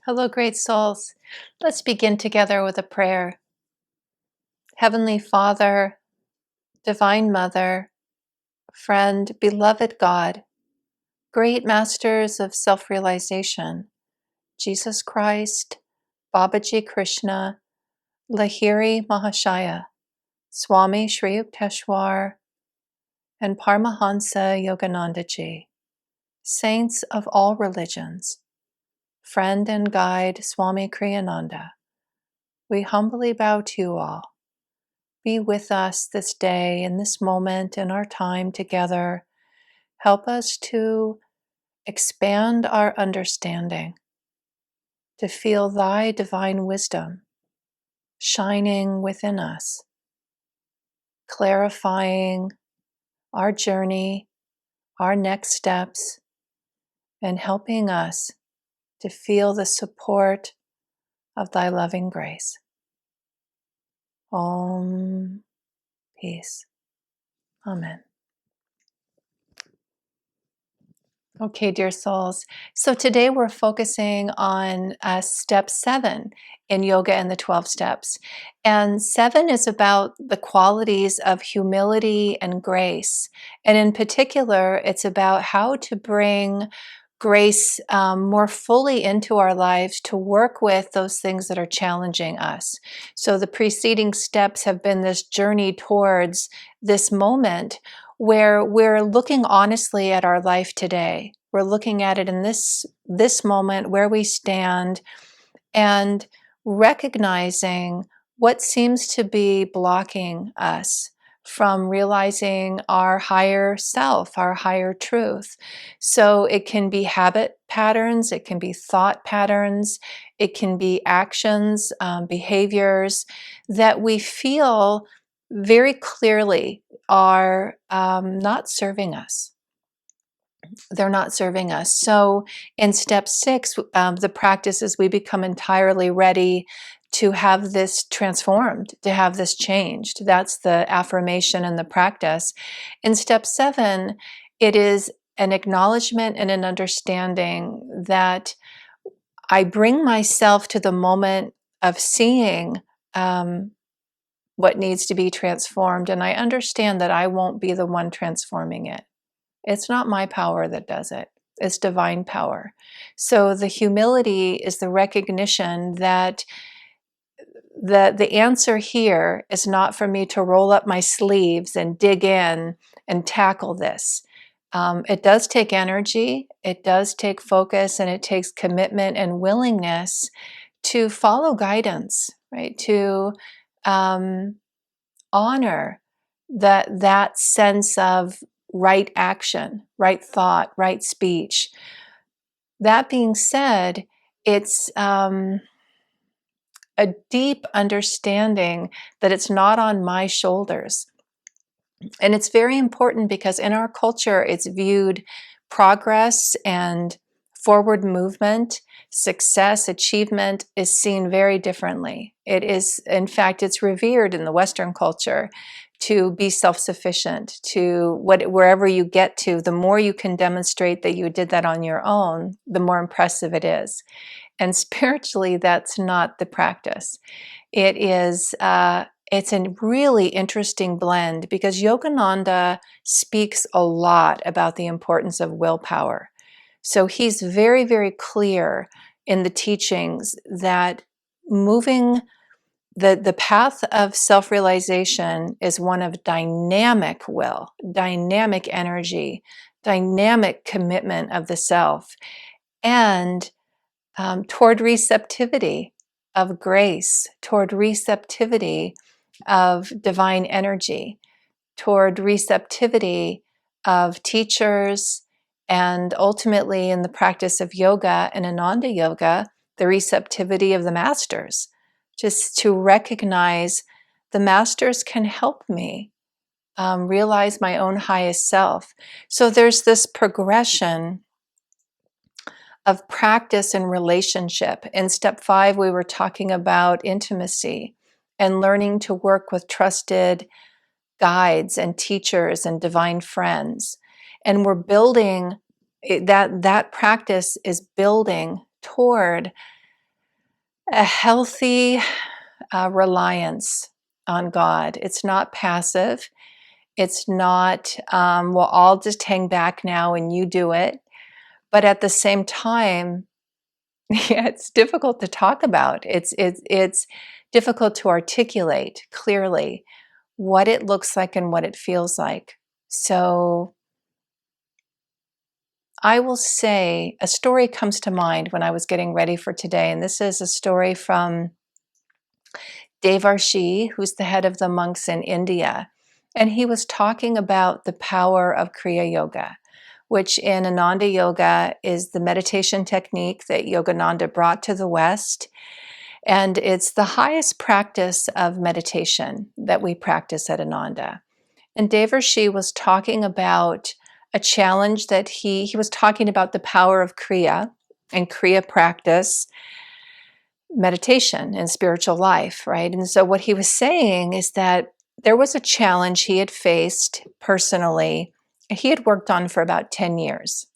Hello, great souls. Let's begin together with a prayer. Heavenly Father, Divine Mother, friend, beloved God, great masters of self-realization, Jesus Christ, Babaji Krishna, Lahiri Mahashaya, Swami Sri Yukteswar, and Paramahansa Yoganandaji, saints of all religions, friend and guide Swami Kriyananda, we humbly bow to you all. Be with us this day, in this moment, in our time together. Help us to expand our understanding, to feel thy divine wisdom shining within us, clarifying our journey, our next steps, and helping us to feel the support of thy loving grace. Om. Peace. Amen. Okay, dear souls. So today we're focusing on step 7 in yoga and the 12 steps. And 7 is about the qualities of humility and grace. And in particular, it's about how to bring grace more fully into our lives to work with those things that are challenging us. So the preceding steps have been this journey towards this moment where we're looking honestly at our life today. We're looking at it in this moment where we stand and recognizing what seems to be blocking us from realizing our higher self, our higher truth. So it can be habit patterns, it can be thought patterns, it can be actions, behaviors that we feel very clearly are not serving us. They're not serving us. So in step 6, the practice is we become entirely ready to have this transformed, to have this changed. That's the affirmation and the practice. In step 7, it is an acknowledgement and an understanding that I bring myself to the moment of seeing what needs to be transformed, and I understand that I won't be the one transforming it. It's not my power that does it. It's divine power. So the humility is the recognition that the answer here is not for me to roll up my sleeves and dig in and tackle this. It does take energy, it does take focus, and it takes commitment and willingness to follow guidance, right? To honor that sense of right action, right thought, right speech. That being said, it's a deep understanding that it's not on my shoulders. And it's very important because in our culture, it's viewed progress and forward movement, success, achievement is seen very differently. It is, in fact, it's revered in the Western culture to be self-sufficient, to wherever you get to, the more you can demonstrate that you did that on your own, the more impressive it is. And spiritually, that's not the practice. It is, it's a really interesting blend because Yogananda speaks a lot about the importance of willpower. So he's very, very clear in the teachings that moving the path of self-realization is one of dynamic will, dynamic energy, dynamic commitment of the self, and toward receptivity of grace, toward receptivity of divine energy, toward receptivity of teachers, and ultimately in the practice of yoga and Ananda yoga, the receptivity of the masters. Just to recognize the masters can help me realize my own highest self. So there's this progression of practice and relationship. In step 5, we were talking about intimacy and learning to work with trusted guides and teachers and divine friends. And we're building that practice is building toward a healthy reliance on God. It's not passive. It's not, well, I'll just hang back now and you do it. But at the same time, yeah, it's difficult to talk about. It's difficult to articulate clearly what it looks like and what it feels like. So I will say a story comes to mind when I was getting ready for today, and this is a story from Devarshi, who's the head of the monks in India. And he was talking about the power of Kriya Yoga, which in Ananda Yoga is the meditation technique that Yogananda brought to the West. And it's the highest practice of meditation that we practice at Ananda. And Devarshi was talking about a challenge that he was talking about the power of Kriya and Kriya practice, meditation and spiritual life, right? And so what he was saying is that there was a challenge he had faced personally. He had worked on for about 10 years,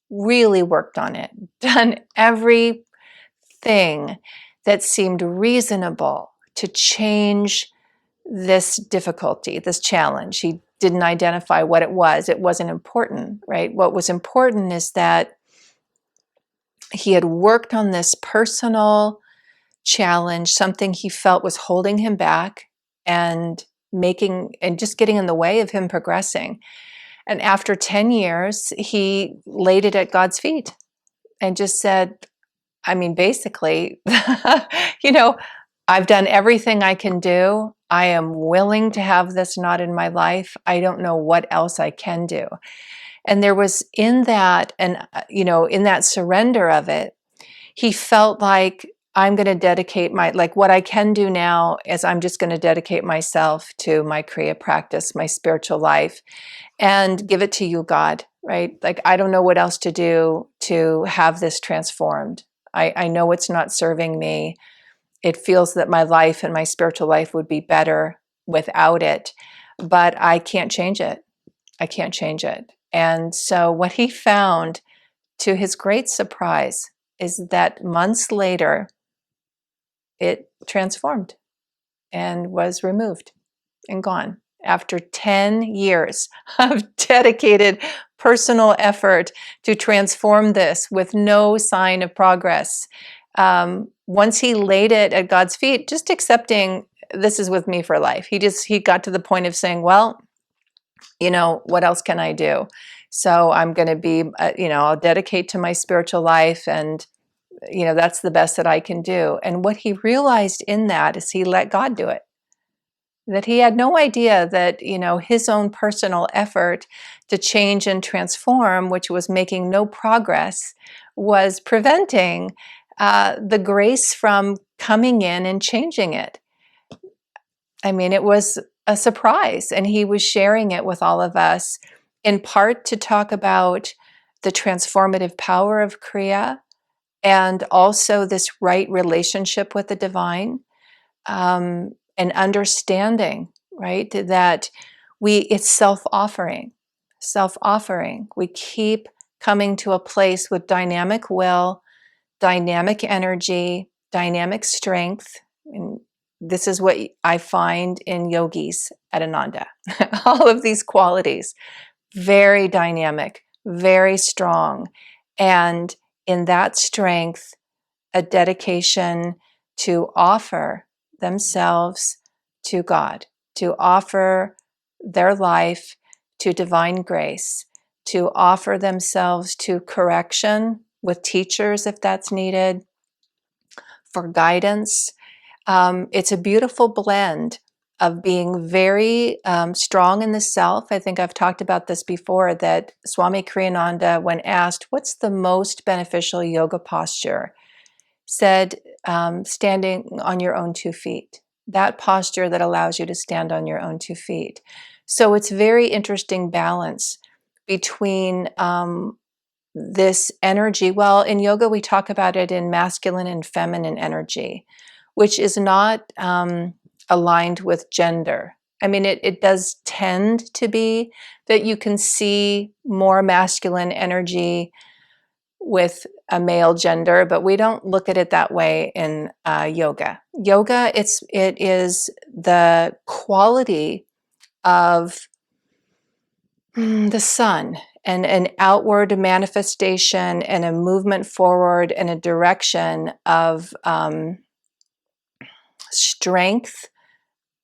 really worked on it, done everything that seemed reasonable to change this difficulty, this challenge. He didn't identify what it was. It wasn't important, right? What was important is that he had worked on this personal challenge, something he felt was holding him back and just getting in the way of him progressing. And after 10 years, he laid it at God's feet and just said, I mean, basically, I've done everything I can do. I am willing to have this not in my life. I don't know what else I can do. And there was in that, and in that surrender of it, he felt like I'm going to dedicate what I can do now is I'm just going to dedicate myself to my Kriya practice, my spiritual life, and give it to you, God, right? Like, I don't know what else to do to have this transformed. I know it's not serving me. It feels that my life and my spiritual life would be better without it, but I can't change it. I can't change it. And so what he found, to his great surprise, is that months later, it transformed and was removed and gone after 10 years of dedicated personal effort to transform this with no sign of progress. Once he laid it at God's feet, just accepting this is with me for life, he got to the point of saying, well, what else can I do? So I'm going to be, I'll dedicate to my spiritual life, and that's the best that I can do. And what he realized in that is he let God do it. That he had no idea that, his own personal effort to change and transform, which was making no progress, was preventing the grace from coming in and changing it. I mean, it was a surprise, and he was sharing it with all of us, in part to talk about the transformative power of Kriya, and also this right relationship with the divine, and understanding, right, that it's self-offering. We keep coming to a place with dynamic will, dynamic energy, dynamic strength. And this is what I find in yogis at Ananda. All of these qualities, very dynamic, very strong. And in that strength, a dedication to offer themselves to God, to offer their life to divine grace, to offer themselves to correction with teachers if that's needed, for guidance. It's a beautiful blend of being very strong in the self. I think I've talked about this before, that Swami Kriyananda, when asked, what's the most beneficial yoga posture, said, standing on your own 2 feet. That posture that allows you to stand on your own 2 feet. So it's very interesting balance between this energy. Well, in yoga, we talk about it in masculine and feminine energy, which is not aligned with gender. I mean, it does tend to be that you can see more masculine energy with a male gender, but we don't look at it that way in yoga. Yoga, it is the quality of the sun and an outward manifestation and a movement forward in a direction of strength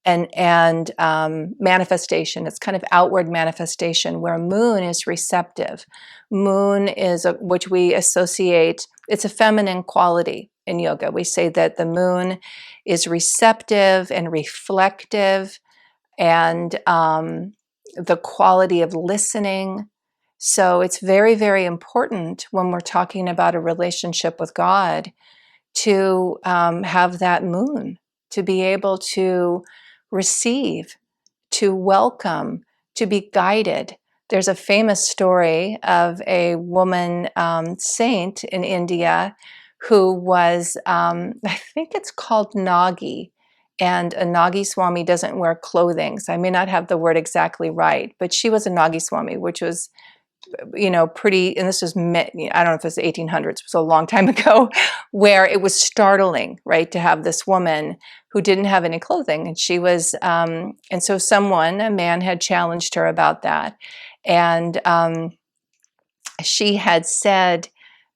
and manifestation. It's kind of outward manifestation, where moon is receptive. Moon is which we associate, it's a feminine quality in yoga. We say that the moon is receptive and reflective, and the quality of listening. So it's very, very important when we're talking about a relationship with God to have that moon, to be able to receive, to welcome, to be guided. There's a famous story of a woman saint in India who was, I think it's called Nagi, and a Nagi Swami doesn't wear clothing, so I may not have the word exactly right, but she was a Nagi Swami, which was pretty, and this was, I don't know if it was the 1800s, it was a long time ago, where it was startling, right, to have this woman who didn't have any clothing. And she was, and so a man had challenged her about that. And she had said,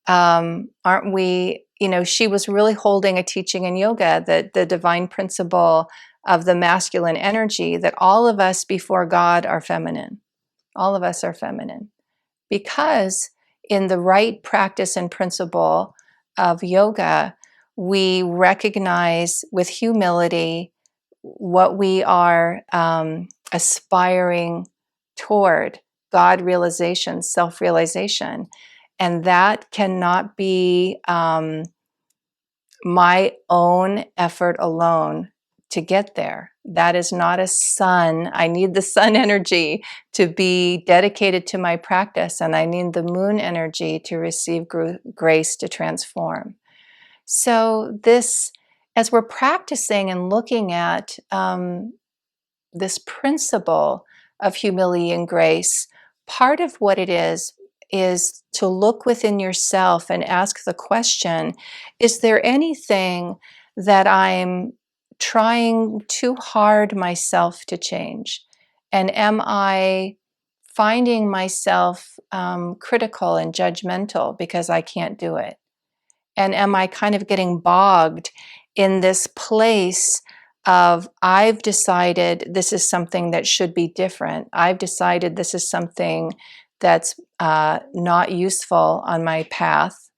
aren't we, she was really holding a teaching in yoga that the divine principle of the masculine energy, that all of us before God are feminine. All of us are feminine. Because in the right practice and principle of yoga, we recognize with humility what we are aspiring toward: God realization, self-realization. And that cannot be my own effort alone to get there. That is not a sun. I need the sun energy to be dedicated to my practice, and I need the moon energy to receive grace to transform. So this, as we're practicing and looking at this principle of humility and grace, part of what it is to look within yourself and ask the question, is there anything that I'm trying too hard myself to change? And am I finding myself critical and judgmental because I can't do it? And am I kind of getting bogged in this place of, I've decided this is something that should be different. I've decided this is something that's not useful on my path.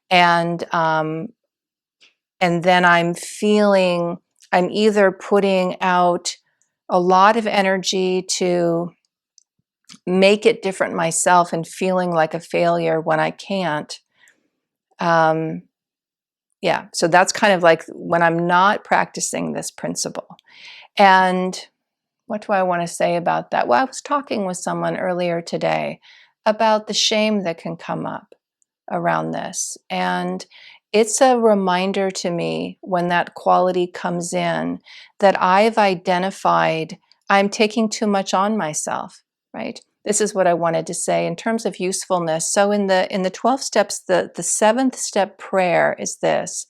And then I'm either putting out a lot of energy to make it different myself and feeling like a failure when I can't. Yeah, so that's kind of like when I'm not practicing this principle. And what do I want to say about that? Well, I was talking with someone earlier today about the shame that can come up around this. And it's a reminder to me when that quality comes in that I've identified I'm taking too much on myself, right? This is what I wanted to say in terms of usefulness. So in the 12 steps, the seventh step prayer is this: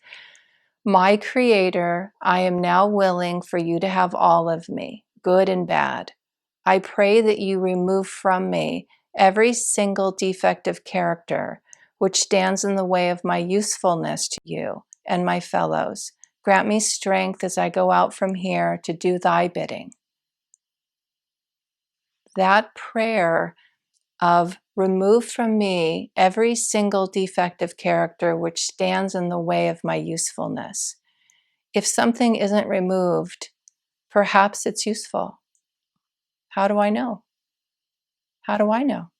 my Creator, I am now willing for you to have all of me, good and bad. I pray that you remove from me every single defective character which stands in the way of my usefulness to you and my fellows. Grant me strength as I go out from here to do thy bidding. That prayer of remove from me every single defective character which stands in the way of my usefulness. If something isn't removed, perhaps it's useful. How do I know? How do I know?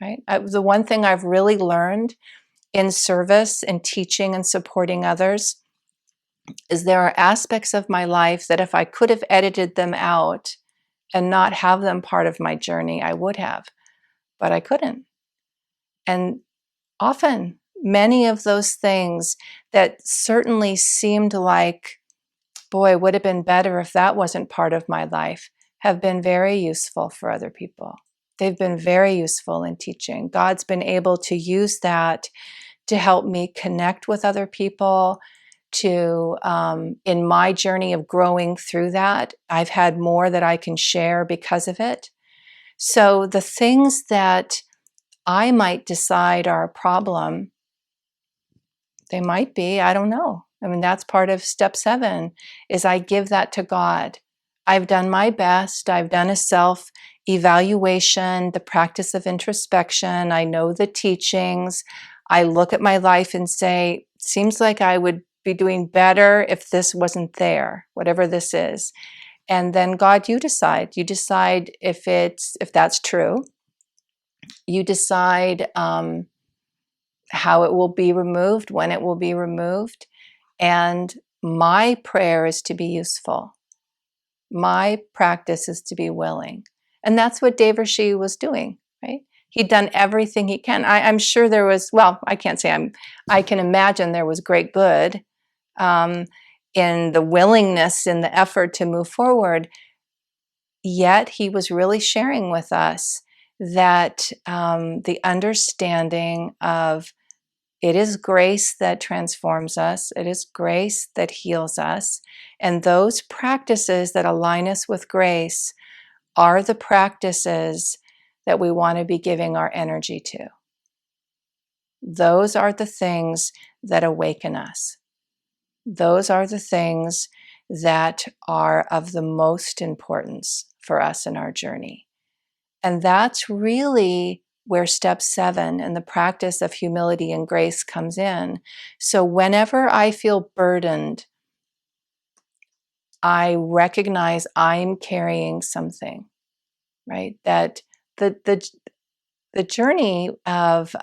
Right? The one thing I've really learned in service and teaching and supporting others is there are aspects of my life that if I could have edited them out and not have them part of my journey, I would have, but I couldn't. And often, many of those things that certainly seemed like, boy, it would have been better if that wasn't part of my life, have been very useful for other people. They've been very useful in teaching. God's been able to use that to help me connect with other people, to in my journey of growing through that. I've had more that I can share because of it. So the things that I might decide are a problem, they might be, I don't know. I mean, that's part of step 7, is I give that to God. I've done my best. I've done a self-evaluation, the practice of introspection. I know the teachings. I look at my life and say, seems like I would be doing better if this wasn't there, whatever this is. And then God, you decide. You decide if that's true. You decide how it will be removed, when it will be removed. And my prayer is to be useful. My practice is to be willing. And that's what Devarshi was doing, right? He'd done everything he can. I'm sure there was, well, I can't say I can imagine there was great good in the willingness, in the effort to move forward. Yet he was really sharing with us that the understanding of it is grace that transforms us. It is grace that heals us. And those practices that align us with grace are the practices that we want to be giving our energy to. Those are the things that awaken us. Those are the things that are of the most importance for us in our journey. And that's really where step 7 and the practice of humility and grace comes in. So whenever I feel burdened, I recognize I'm carrying something, right? That the journey of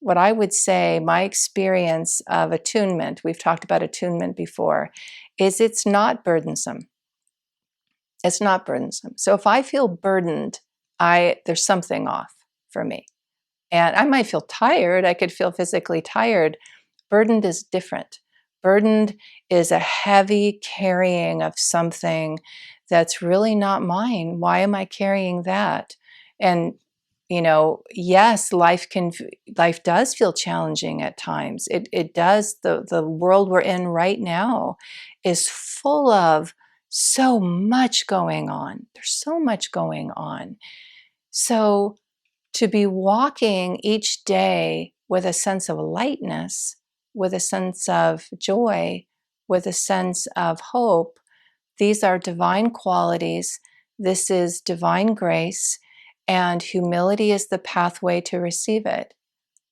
what I would say, my experience of attunement, we've talked about attunement before, is it's not burdensome. It's not burdensome. So if I feel burdened, there's something off for me. And I might feel tired. I could feel physically tired. Burdened is different. Burdened is a heavy carrying of something that's really not mine. Why am I carrying that? And yes, life does feel challenging at times. It does. The world we're in right now is full of so much going on. There's so much going on. So to be walking each day with a sense of lightness, with a sense of joy, with a sense of hope, these are divine qualities. This is divine grace, and humility is the pathway to receive it,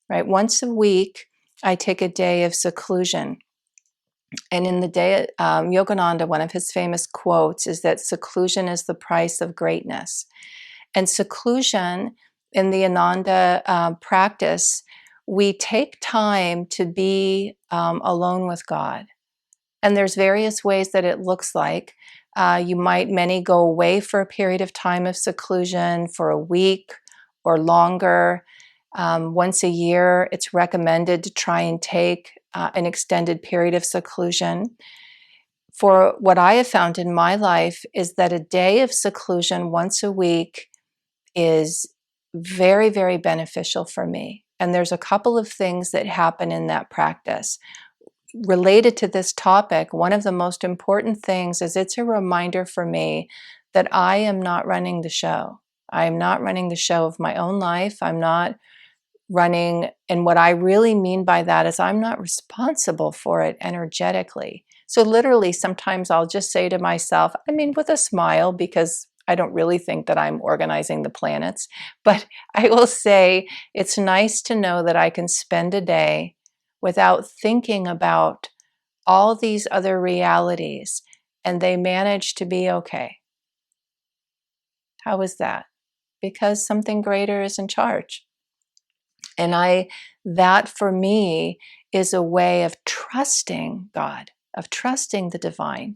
right? Once a week, I take a day of seclusion. And in the day, Yogananda, one of his famous quotes is that seclusion is the price of greatness. And seclusion in the Ananda practice, we take time to be alone with God. And there's various ways that it looks like. Many go away for a period of time of seclusion for a week or longer. Once a year, it's recommended to try and take an extended period of seclusion. For what I have found in my life is that a day of seclusion once a week is very, very beneficial for me. And there's a couple of things that happen in that practice. Related to this topic, one of the most important things is it's a reminder for me that I am not running the show. I am not running the show of my own life. I'm not running, and what I really mean by that is I'm not responsible for it energetically. So literally, sometimes I'll just say to myself, with a smile, because I don't really think that I'm organizing the planets, but I will say it's nice to know that I can spend a day without thinking about all these other realities, and they manage to be okay. How is that? Because something greater is in charge. And that for me is a way of trusting God, of trusting the divine.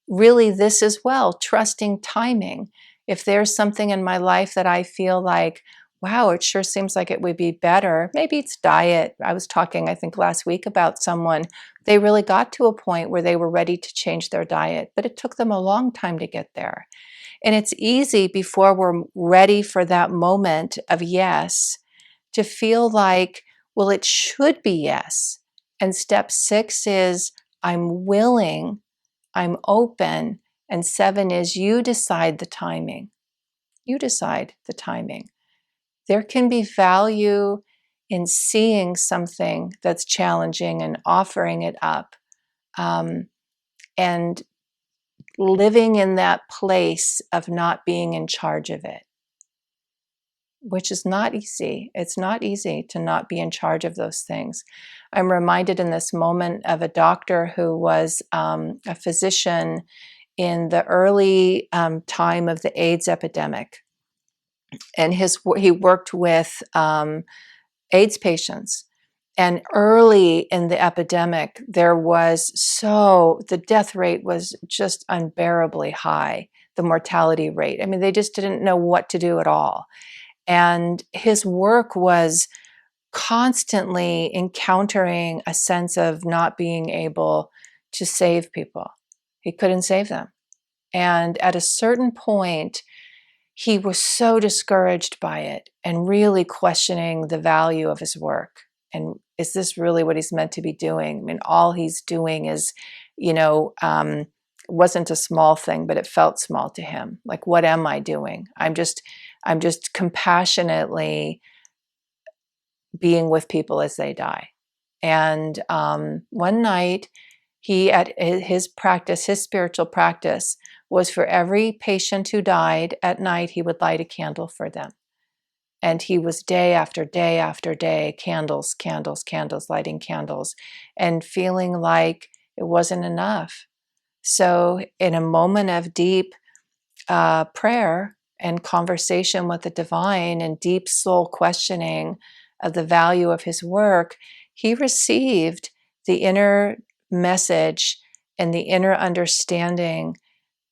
Really, this as well, trusting timing. If there's something in my life that I feel like, wow, it sure seems like it would be better. Maybe it's diet. I was talking, I think, last week about someone, they really got to a point where they were ready to change their diet, but it took them a long time to get there. And it's easy before we're ready for that moment of yes to feel like, well, it should be yes. And step 6 is I'm willing, I'm open. And 7 is you decide the timing. You decide the timing. There can be value in seeing something that's challenging and offering it up, and living in that place of not being in charge of it, which is not easy. It's not easy to not be in charge of those things. I'm reminded in this moment of a doctor who was a physician in the early time of the AIDS epidemic. And he worked with AIDS patients. And early in the epidemic, the death rate was just unbearably high, the mortality rate. I mean, they just didn't know what to do at all. And his work was constantly encountering a sense of not being able to save people. He couldn't save them. And at a certain point, he was so discouraged by it and really questioning the value of his work. And is this really what he's meant to be doing? I mean, all he's doing is, wasn't a small thing, but it felt small to him. Like, what am I doing? I'm just compassionately being with people as they die. And one night, at his practice, his spiritual practice, was for every patient who died at night, he would light a candle for them. And he was day after day after day, candles, candles, candles, lighting candles, and feeling like it wasn't enough. So, in a moment of deep prayer and conversation with the divine and deep soul questioning of the value of his work, he received the inner message and the inner understanding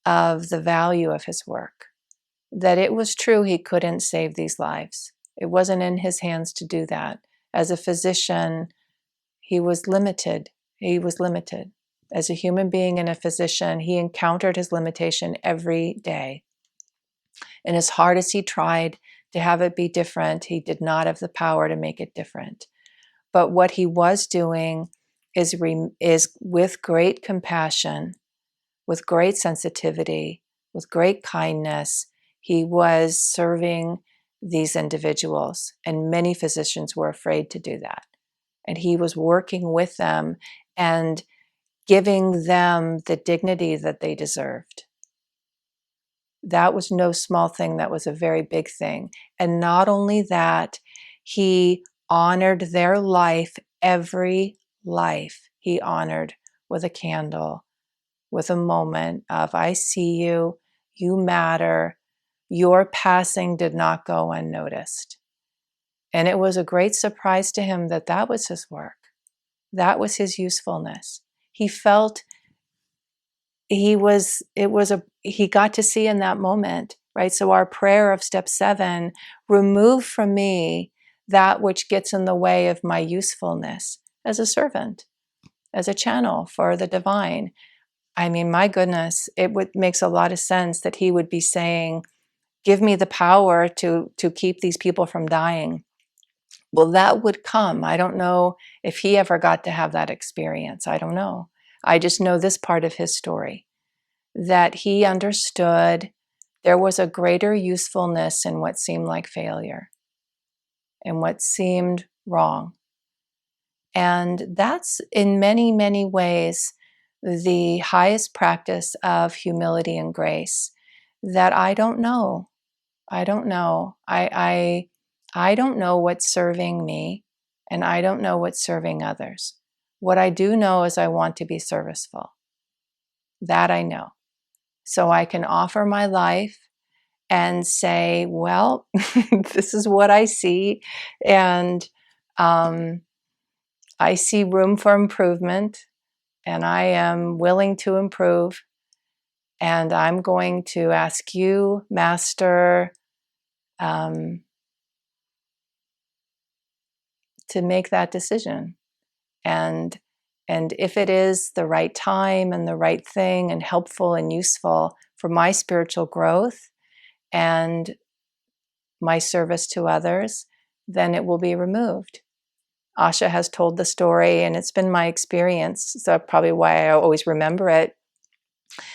of the value of his work. That it was true he couldn't save these lives. It wasn't in his hands to do that. As a physician, he was limited. He was limited. As a human being and a physician, he encountered his limitation every day. And as hard as he tried to have it be different, he did not have the power to make it different. But what he was doing is with great compassion, with great sensitivity, with great kindness, he was serving these individuals. And many physicians were afraid to do that. And he was working with them and giving them the dignity that they deserved. That was no small thing. That was a very big thing. And not only that, he honored their life, every life he honored with a candle, with a moment of, I see you, you matter, your passing did not go unnoticed. And it was a great surprise to him that that was his work. That was his usefulness. He felt he got to see in that moment, right? So our prayer of step 7, remove from me that which gets in the way of my usefulness as a servant, as a channel for the divine. I mean, my goodness, makes a lot of sense that he would be saying, give me the power to keep these people from dying. Well, that would come. I don't know if he ever got to have that experience. I don't know. I just know this part of his story, that he understood there was a greater usefulness in what seemed like failure and what seemed wrong. And that's in many, many ways the highest practice of humility and grace, that I don't know. I don't know. I don't know what's serving me, and I don't know what's serving others. What I do know is I want to be serviceful. That I know. So I can offer my life and say, well, this is what I see. And I see room for improvement, and I am willing to improve. And I'm going to ask you, Master, to make that decision. And if it is the right time and the right thing and helpful and useful for my spiritual growth and my service to others, then it will be removed. Asha has told the story, and it's been my experience, so probably why I always remember it.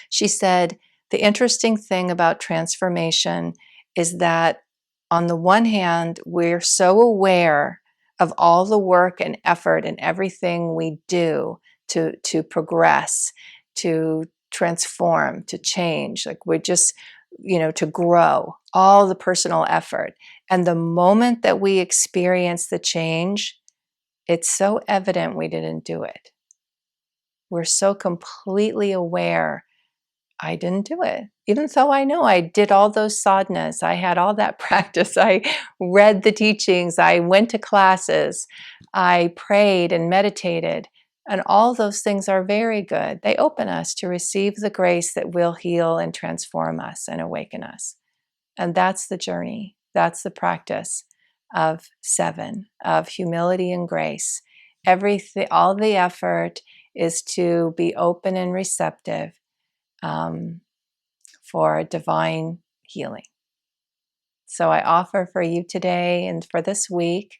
She said, the interesting thing about transformation is that on the one hand, we're so aware of all the work and effort and everything we do to progress, to transform, to change. Like we're just, to grow, all the personal effort. And the moment that we experience the change, it's so evident we didn't do it. We're so completely aware, I didn't do it. Even though I know I did all those sadhanas, I had all that practice, I read the teachings, I went to classes, I prayed and meditated, and all those things are very good. They open us to receive the grace that will heal and transform us and awaken us. And that's the journey. That's the practice of 7, of humility and grace. Everything, all the effort is to be open and receptive for divine healing. So I offer for you today and for this week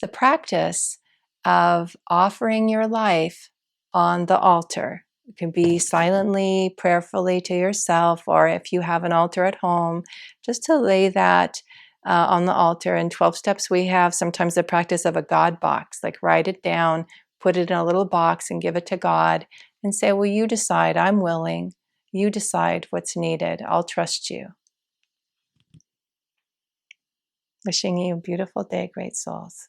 the practice of offering your life on the altar. It can be silently, prayerfully to yourself, or if you have an altar at home, just to lay that on the altar. In 12 steps, we have sometimes the practice of a God box, like write it down, put it in a little box and give it to God and say, well, you decide, I'm willing. You decide what's needed. I'll trust you. Wishing you a beautiful day, great souls.